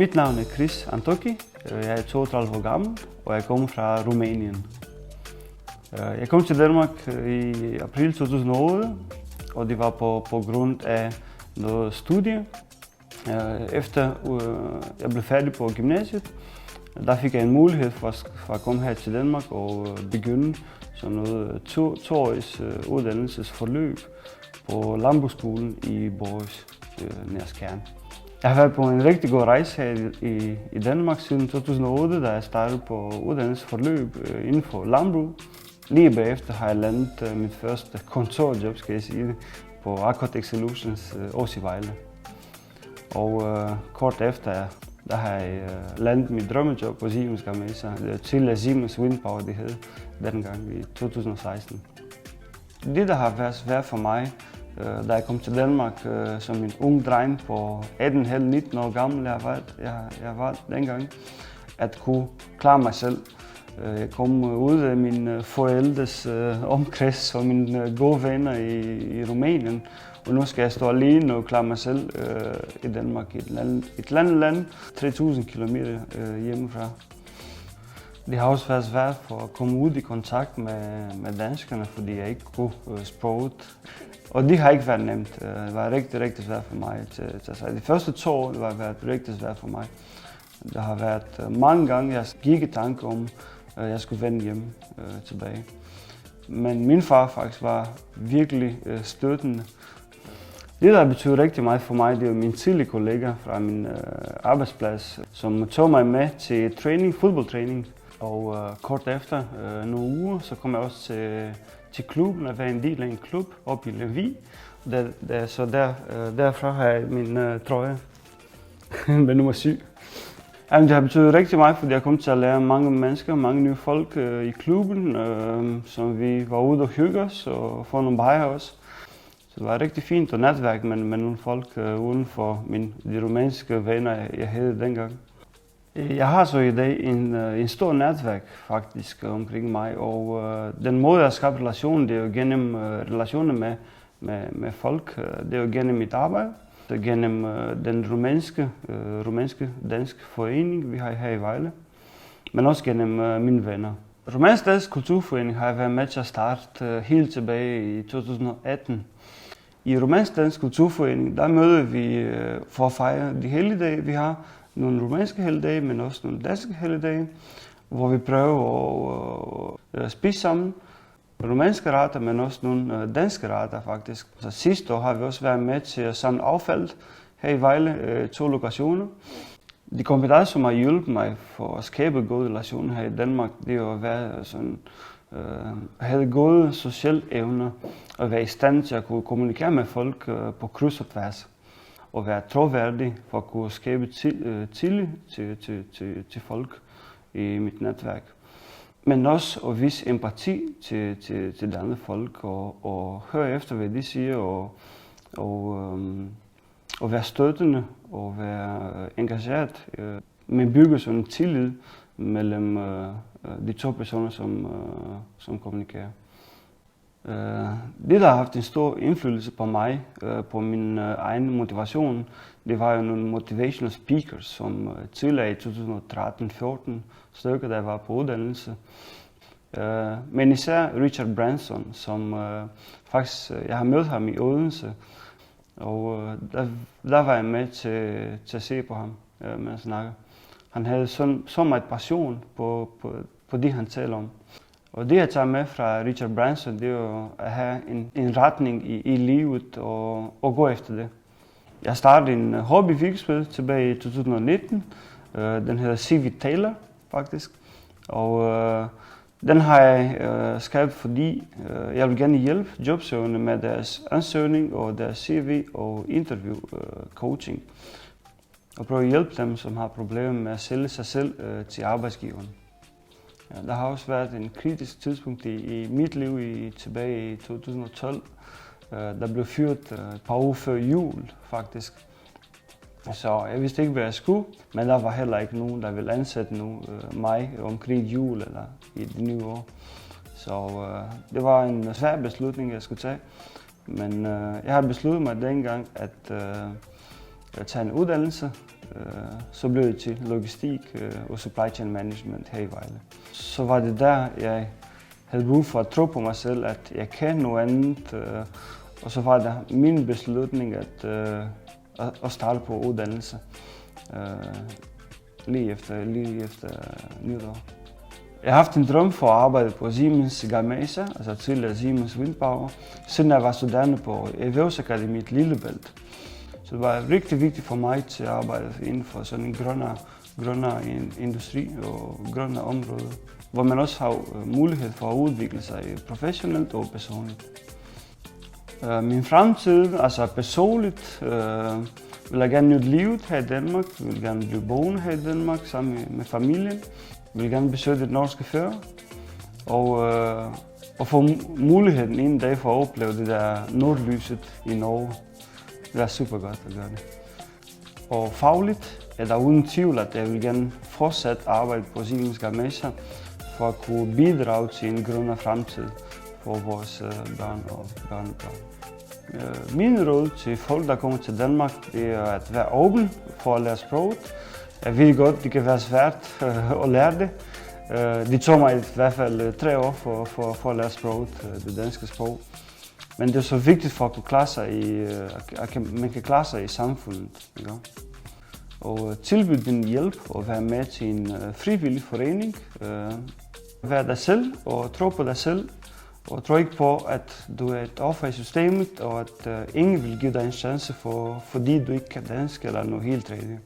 Mit navn er Chris Antoki. Jeg er 32 år gammel, og jeg kommer fra Rumænien. Jeg kom til Danmark i april 2008, og det var på grund af noget studie. Efter jeg blev færdig på gymnasiet, der fik jeg en mulighed for at komme her til Danmark og begynde sådan noget toårs uddannelsesforløb på landbrugsskolen i Borås nær Skjern. Jeg har været på en rigtig god rejse her i Danmark siden 2008, da jeg startede på uddannelsesforløb inden for landbrug. Lige bagefter har jeg landet mit første kontorjob, skal jeg sige det, på Aquatech Solutions også i Vejle. Og kort efter, der har jeg landet mit drømmejob på Siemens Gamesa. Det var tidligere Siemens Windpower, det hed dengang i 2016. Det, der har været svært for mig, da jeg kom til Danmark som en ung dreng på 18,5-19 år gammel, jeg var dengang, at kunne klare mig selv. Jeg kom ud af mine forældres omkreds og mine gode venner i Rumænien, og nu skal jeg stå alene og klare mig selv i Danmark, et land 3000 km hjemmefra. Det har også været svært for at komme ud i kontakt med danskerne, fordi jeg ikke kunne sproget. Og det har ikke været nemt. Det var rigtig svært for mig til sig. De første 2 år har været rigtig svært for mig. Der har været mange gange, jeg gik i tanke om, at jeg skulle vende hjem tilbage. Men min far faktisk var virkelig støttende. Det, der betyder rigtig meget for mig, det er min tidligere kollega fra min arbejdsplads, som tog mig med til fodboldtræning. Og kort efter nogle uger, så kom jeg også til klubben og være en del af en klub oppe i Lemvig. Derfra har jeg min trøje med nummer 7. Jamen, det har betydet rigtig meget, fordi jeg kom til at lære mange mennesker, mange nye folk i klubben, som vi var ude og hygge os og få nogle bajer også. Så det var rigtig fint at netværke med nogle folk uden for de rumænske venner, jeg havde dengang. Jeg har så i dag en stor netværk faktisk omkring mig, og den måde jeg skaber relationer, det er jo gennem relationer med folk, det er jo gennem mit arbejde. Gennem den rumænske dansk forening, vi har her i Vejle, men også gennem mine venner. Rumænsk Dansk Kulturforening har jeg været med til at starte helt tilbage i 2018. I Rumænsk Dansk Kulturforening, der møder vi for at fejre de helligdage, vi har. Nogle rumænske helligdage, men også nogle danske helligdage, hvor vi prøver at spise sammen. Rumænske retter, men også nogle danske retter faktisk. Så sidste år har vi også været med til at samle affald her i Vejle, 2 lokationer. De kompetencer, som har hjulpet mig for at skabe gode relationer her i Danmark, det er at være sådan, have gode sociale evner og være i stand til at kunne kommunikere med folk på kryds og tværs. Og være troværdig for at kunne skabe tillid til folk i mit netværk. Men også at vise empati til de andre folk og høre efter, hvad de siger og være støttende og være engageret. Men bygge sådan en tillid mellem de 2 personer, som kommunikerer. Det, der har haft en stor indflydelse på mig, på min egen motivation, det var jo nogle motivational speakers, som tidligere i 2013-14 stykker, da jeg var på uddannelse. Men især Richard Branson, som faktisk, jeg har mødt ham i Odense, og der var jeg med til at se på ham, mens han snakker. Han havde så meget passion på det, han taler om. Og det, jeg tager med fra Richard Branson, det er jo at have en retning i livet og gå efter det. Jeg startede en hobbyvirksomhed tilbage i 2019. Den hedder CV Taylor, faktisk. Og den har jeg skabt, fordi jeg vil gerne hjælpe jobsøgende med deres ansøgning og deres CV og interview coaching. Og prøve at hjælpe dem, som har problemer med at sælge sig selv til arbejdsgiveren. Ja, der har også været en kritisk tidspunkt i mit liv tilbage i 2012. Der blev fyret et par uger før jul, faktisk. Så jeg vidste ikke, hvad jeg skulle, men der var heller ikke nogen, der ville ansætte mig omkring jul eller i det nye år. Så det var en svær beslutning, jeg skulle tage. Men jeg har besluttet mig dengang at tage en uddannelse så blev det til logistik og supply chain management her i Vejle. Så var det der, jeg havde brug for at tro på mig selv, at jeg kan noget andet. Og så var det min beslutning at starte på uddannelse lige efter nytår. Jeg har haft en drøm for at arbejde på Siemens Gamesa, altså tidligere Siemens Windpower, siden jeg var studerende på Erhvervsakademiet Lillebælt. Så det var rigtig vigtigt for mig til at arbejde inden for sådan en grønnere industri og grønnere område, hvor man også har mulighed for at udvikle sig professionelt og personligt. Min fremtid, altså personligt, vil jeg gerne nyde livet her i Danmark. Jeg vil gerne blive boende her i Danmark sammen med familien. Jeg vil gerne besøge det norske før og få muligheden en dag for at opleve det der nordlyset i Norge. Det er super godt at gøre det. Og fagligt er der uden tvivl, at jeg vil gerne fortsat arbejde på Siemens Gamesa for at kunne bidrage til en grønnere fremtid for vores børn og børnebørn. Min råd til folk, der kommer til Danmark, det er at være åben for at lære sproget. Jeg ved godt, det kan være svært at lære det. Det tog mig i hvert fald 3 år for at lære sproget, det danske sprog. Men det er så vigtigt for at kunne klare sig man kan klare sig i samfundet. Ikke? Og tilbyde din hjælp og være med til en frivillig forening. Vær dig selv og tro på dig selv. Og tro ikke på, at du er et offer i systemet, og at ingen vil give dig en chance, fordi du ikke kan dansk eller noget helt tredje.